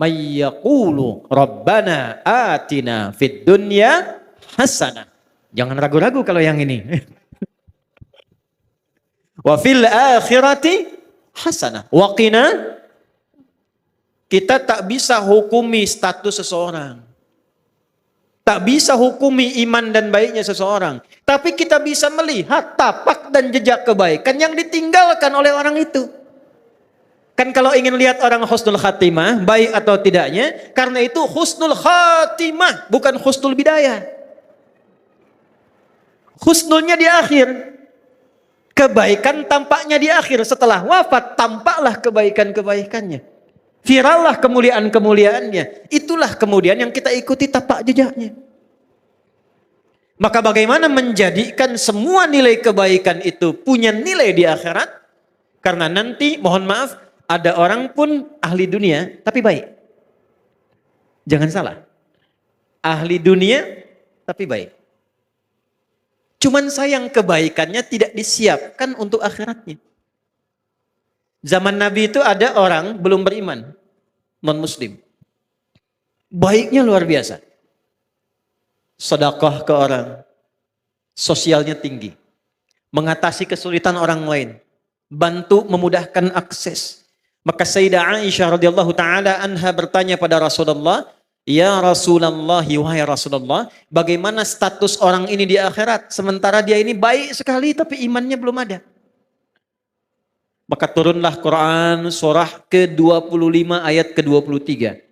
may yaqulu rabbana atina fid dunya hasanah. Jangan ragu-ragu kalau yang ini. Wa fil akhirati hasanah. Wa qina. Kita tak bisa hukumi status seseorang. Tak bisa hukumi iman dan baiknya seseorang. Tapi kita bisa melihat tapak dan jejak kebaikan yang ditinggalkan oleh orang itu. Kan kalau ingin lihat orang husnul khatimah, baik atau tidaknya, karena itu husnul khatimah, bukan husnul bidayah. Husnulnya di akhir. Kebaikan tampaknya di akhir. Setelah wafat, tampaklah kebaikan-kebaikannya. Virallah kemuliaan-kemuliaannya. Itulah kemudian yang kita ikuti tapak jejaknya. Maka bagaimana menjadikan semua nilai kebaikan itu punya nilai di akhirat? Karena nanti, mohon maaf, ada orang pun ahli dunia tapi baik. Jangan salah. Ahli dunia tapi baik. Cuman sayang kebaikannya tidak disiapkan untuk akhiratnya. Zaman Nabi itu ada orang belum beriman, non-muslim. Baiknya luar biasa. Sedekah ke orang, sosialnya tinggi. Mengatasi kesulitan orang lain, bantu memudahkan akses. Maka Sayyidah Aisyah radhiyallahu taala anha bertanya pada Rasulullah, "Ya Rasulullah, wahai Rasulullah, bagaimana status orang ini di akhirat sementara dia ini baik sekali tapi imannya belum ada?" Maka turunlah Quran surah ke-25 ayat ke-23.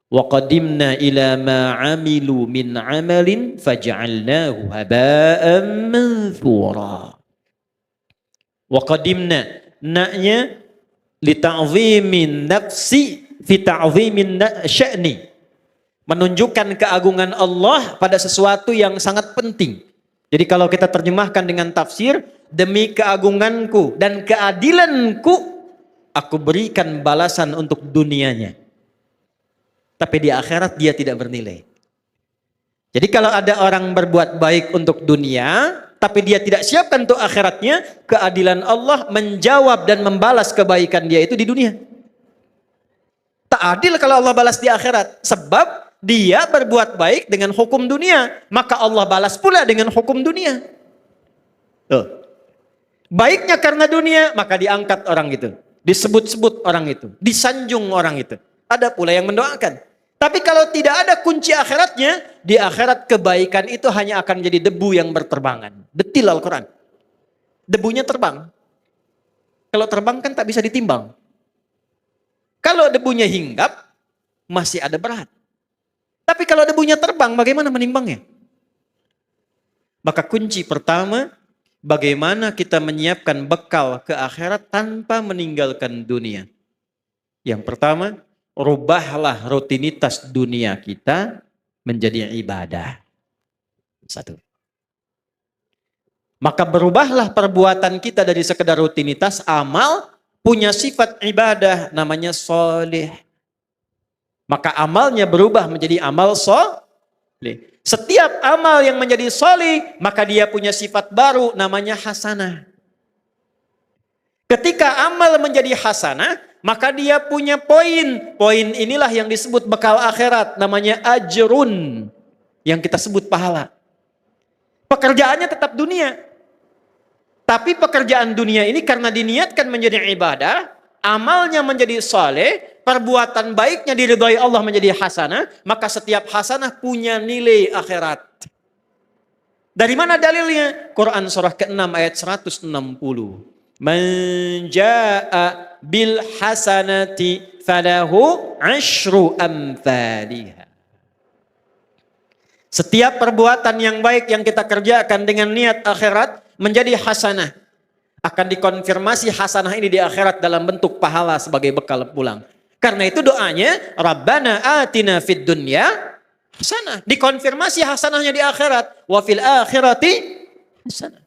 Wa qadimna ila ma 'amilu min 'amalin faj'alnahu haba'an manthura. Wa qadimna na'nya li ta'zimin nafsi fi ta'zimin sya'ni. Menunjukkan keagungan Allah pada sesuatu yang sangat penting. Jadi kalau kita terjemahkan dengan tafsir, demi keagunganku dan keadilanku, aku berikan balasan untuk dunianya. Tapi di akhirat dia tidak bernilai. Jadi kalau ada orang berbuat baik untuk dunia, tapi dia tidak siapkan untuk akhiratnya, keadilan Allah menjawab dan membalas kebaikan dia itu di dunia. Tak adil kalau Allah balas di akhirat. Sebab dia berbuat baik dengan hukum dunia, maka Allah balas pula dengan hukum dunia. Tuh. Baiknya karena dunia, maka diangkat orang itu. Disebut-sebut orang itu. Disanjung orang itu. Ada pula yang mendoakan. Tapi kalau tidak ada kunci akhiratnya, di akhirat kebaikan itu hanya akan menjadi debu yang berterbangan. Detil Al-Quran. Debunya terbang. Kalau terbang kan tak bisa ditimbang. Kalau debunya hinggap, masih ada berat. Tapi kalau debunya terbang, bagaimana menimbangnya? Maka kunci pertama, bagaimana kita menyiapkan bekal ke akhirat tanpa meninggalkan dunia. Yang pertama, rubahlah rutinitas dunia kita menjadi ibadah. Satu. Maka berubahlah perbuatan kita dari sekedar rutinitas amal, punya sifat ibadah namanya soleh. Maka amalnya berubah menjadi amal soleh. Setiap amal yang menjadi soleh, maka dia punya sifat baru namanya hasanah. Ketika amal menjadi hasanah, maka dia punya poin. Poin inilah yang disebut bekal akhirat, namanya ajrun. Yang kita sebut pahala. Pekerjaannya tetap dunia. Tapi pekerjaan dunia ini karena diniatkan menjadi ibadah, amalnya menjadi saleh, perbuatan baiknya diridhai Allah menjadi hasanah, maka setiap hasanah punya nilai akhirat. Dari mana dalilnya? Quran surah ke-6 ayat 160. Man jaa'a bil hasanati falahu 'asyru amthaliha. Setiap perbuatan yang baik yang kita kerjakan dengan niat akhirat menjadi hasanah. Akan dikonfirmasi hasanah ini di akhirat dalam bentuk pahala sebagai bekal pulang. Karena itu doanya, Rabbana atina fid dunya hasanah. Dikonfirmasi hasanahnya di akhirat. Wa fil akhirati hasanah.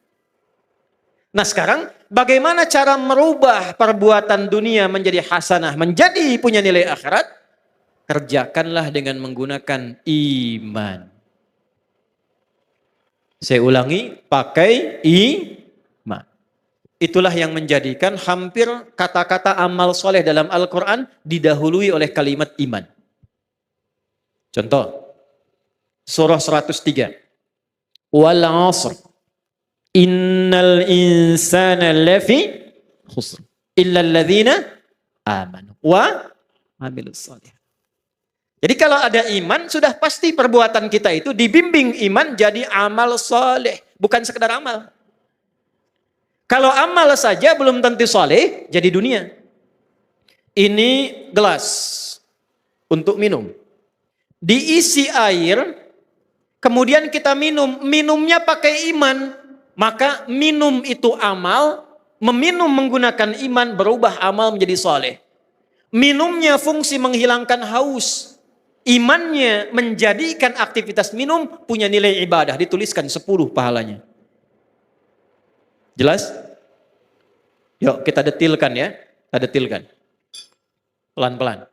Nah sekarang bagaimana cara merubah perbuatan dunia menjadi hasanah, menjadi punya nilai akhirat? Kerjakanlah dengan menggunakan iman. Saya ulangi, pakai iman. Itulah yang menjadikan hampir kata-kata amal soleh dalam Al-Quran didahului oleh kalimat iman. Contoh, surah 103. Wal 'asr. Innal insana lafi khusr. Illa alladhina amanu wa amilus soleh. Jadi kalau ada iman, sudah pasti perbuatan kita itu dibimbing iman jadi amal soleh. Bukan sekedar amal. Kalau amal saja belum tentu soleh, jadi dunia. Ini gelas untuk minum. Diisi air, kemudian kita minum. Minumnya pakai iman. Maka minum itu amal, meminum menggunakan iman berubah amal menjadi soleh. Minumnya fungsi menghilangkan haus. Imannya menjadikan aktivitas minum punya nilai ibadah. Dituliskan 10 pahalanya. Jelas? Yuk kita detilkan ya. Kita detilkan. Pelan-pelan.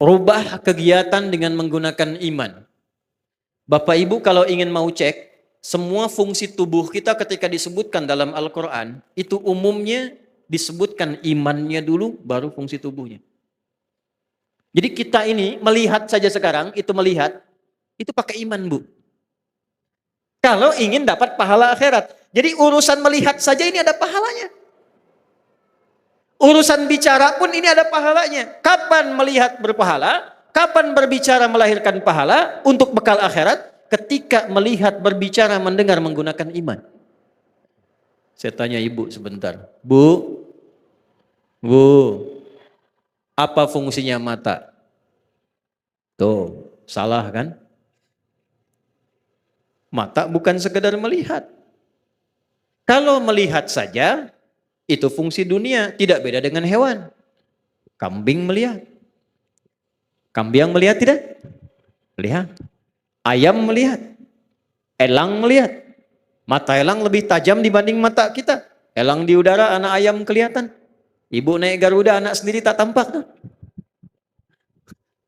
Rubah kegiatan dengan menggunakan iman. Bapak Ibu kalau ingin mau cek, semua fungsi tubuh kita ketika disebutkan dalam Al-Quran, itu umumnya disebutkan imannya dulu, baru fungsi tubuhnya. Jadi kita ini melihat saja sekarang, itu pakai iman Bu. Kalau ingin dapat pahala akhirat. Jadi urusan melihat saja ini ada pahalanya. Urusan bicara pun ini ada pahalanya. Kapan melihat berpahala? Kapan berbicara melahirkan pahala untuk bekal akhirat? Ketika melihat, berbicara, mendengar menggunakan iman. Saya tanya ibu sebentar. Bu, apa fungsinya mata? Tuh, salah kan? Mata bukan sekedar melihat. Kalau melihat saja, itu fungsi dunia, tidak beda dengan hewan. Kambing melihat. Kambing melihat tidak? Melihat. Ayam melihat. Elang melihat. Mata elang lebih tajam dibanding mata kita. Elang di udara, anak ayam kelihatan. Ibu naik Garuda, anak sendiri tak tampak.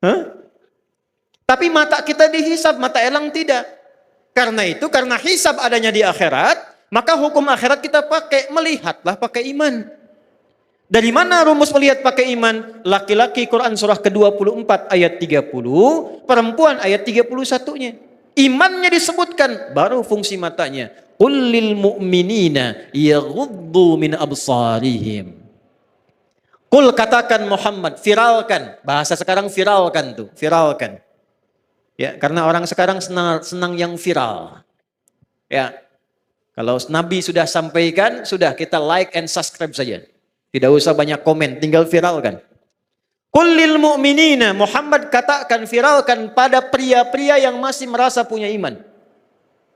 Hah? Tapi mata kita dihisab, mata elang tidak. Karena itu, karena hisab adanya di akhirat, maka hukum akhirat kita pakai, melihatlah pakai iman. Dari mana rumus melihat pakai iman? Laki-laki Quran surah ke-24 ayat 30, perempuan ayat 31-nya. Imannya disebutkan, baru fungsi matanya. Qul lil mu'minina yaghuddu min absarihim. Qul katakan Muhammad, viralkan. Bahasa sekarang viralkan tuh, viralkan. Ya, karena orang sekarang senang yang viral. Ya. Kalau Nabi sudah sampaikan, sudah kita like and subscribe saja. Tidak usah banyak komen, tinggal viralkan. Qul lil mu'minina, Muhammad katakan, viralkan pada pria-pria yang masih merasa punya iman.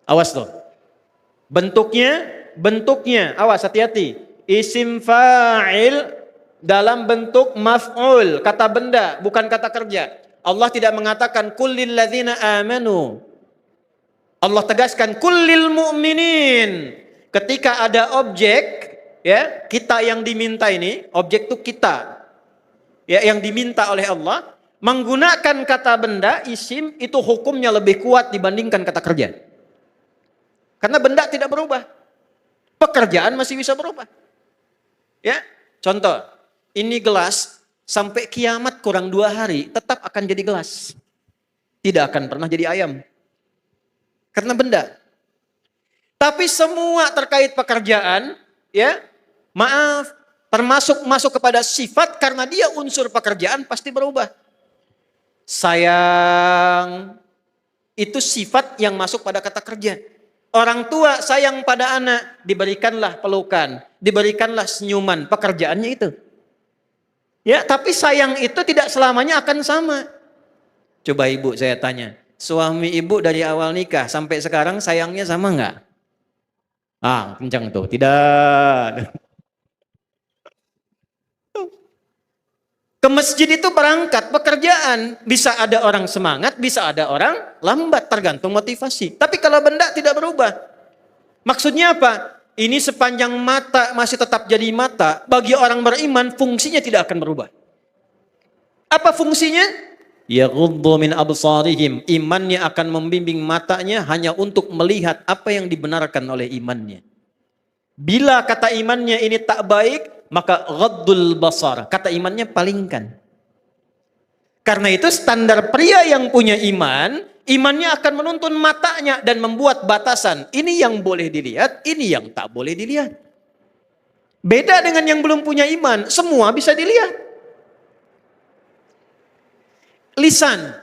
Awas loh. Bentuknya, awas hati-hati. Isim fa'il dalam bentuk maf'ul, kata benda, bukan kata kerja. Allah tidak mengatakan kullil ladzina amanu. Allah tegaskan kullil mu'minin. Ketika ada objek, ya, kita yang diminta ini, objek itu kita. Ya, yang diminta oleh Allah, menggunakan kata benda, isim, itu hukumnya lebih kuat dibandingkan kata kerja. Karena benda tidak berubah. Pekerjaan masih bisa berubah. Ya, contoh, ini gelas, sampai kiamat kurang 2 hari, tetap akan jadi gelas. Tidak akan pernah jadi ayam. Karena benda. Tapi semua terkait pekerjaan, ya, maaf, termasuk masuk kepada sifat, karena dia unsur pekerjaan pasti berubah. Sayang, itu sifat yang masuk pada kata kerja. Orang tua sayang pada anak, diberikanlah pelukan, diberikanlah senyuman, pekerjaannya itu. Ya, tapi sayang itu tidak selamanya akan sama. Coba ibu saya tanya, suami ibu dari awal nikah sampai sekarang sayangnya sama enggak? Ah, kencang tuh, tidak. Ke masjid itu berangkat pekerjaan, bisa ada orang semangat, bisa ada orang lambat, tergantung motivasi. Tapi kalau benda tidak berubah. Maksudnya apa? Ini sepanjang mata masih tetap jadi mata, bagi orang beriman fungsinya tidak akan berubah. Apa fungsinya? Yaghuddu min absarihim. Imannya akan membimbing matanya hanya untuk melihat apa yang dibenarkan oleh imannya. Bila kata imannya ini tak baik, maka ghaddul basar. Kata imannya palingkan. Karena itu standar pria yang punya iman, imannya akan menuntun matanya dan membuat batasan. Ini yang boleh dilihat, ini yang tak boleh dilihat. Beda dengan yang belum punya iman, semua bisa dilihat. Lisan,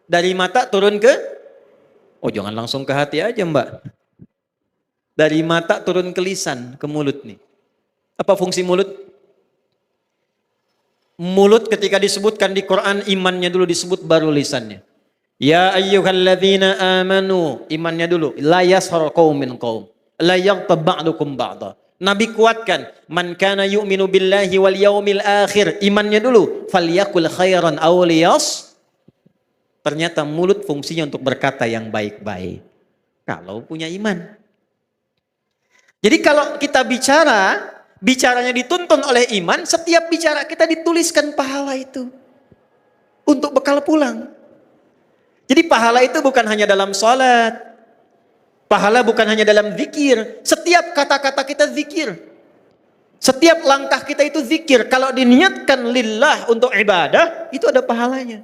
dari mata turun ke, oh jangan langsung ke hati aja mbak. Dari mata turun ke lisan, ke mulut nih. Apa fungsi mulut? Mulut ketika disebutkan di Quran, imannya dulu disebut baru lisannya. Ya ayyuhalladzina amanu, imannya dulu. La yashar qaumin qaum. La yaghtab ba'dukum ba'da. Nabi kuatkan, man kana yu'minu billahi wal yaumil akhir, imannya dulu. Falyakul khairan aw liyas. Ternyata mulut fungsinya untuk berkata yang baik-baik. Kalau punya iman. Jadi kalau kita bicaranya dituntun oleh iman, setiap bicara kita dituliskan pahala itu. Untuk bekal pulang. Jadi pahala itu bukan hanya dalam sholat. Pahala bukan hanya dalam zikir. Setiap kata-kata kita zikir. Setiap langkah kita itu zikir. Kalau diniatkan lillah untuk ibadah, itu ada pahalanya.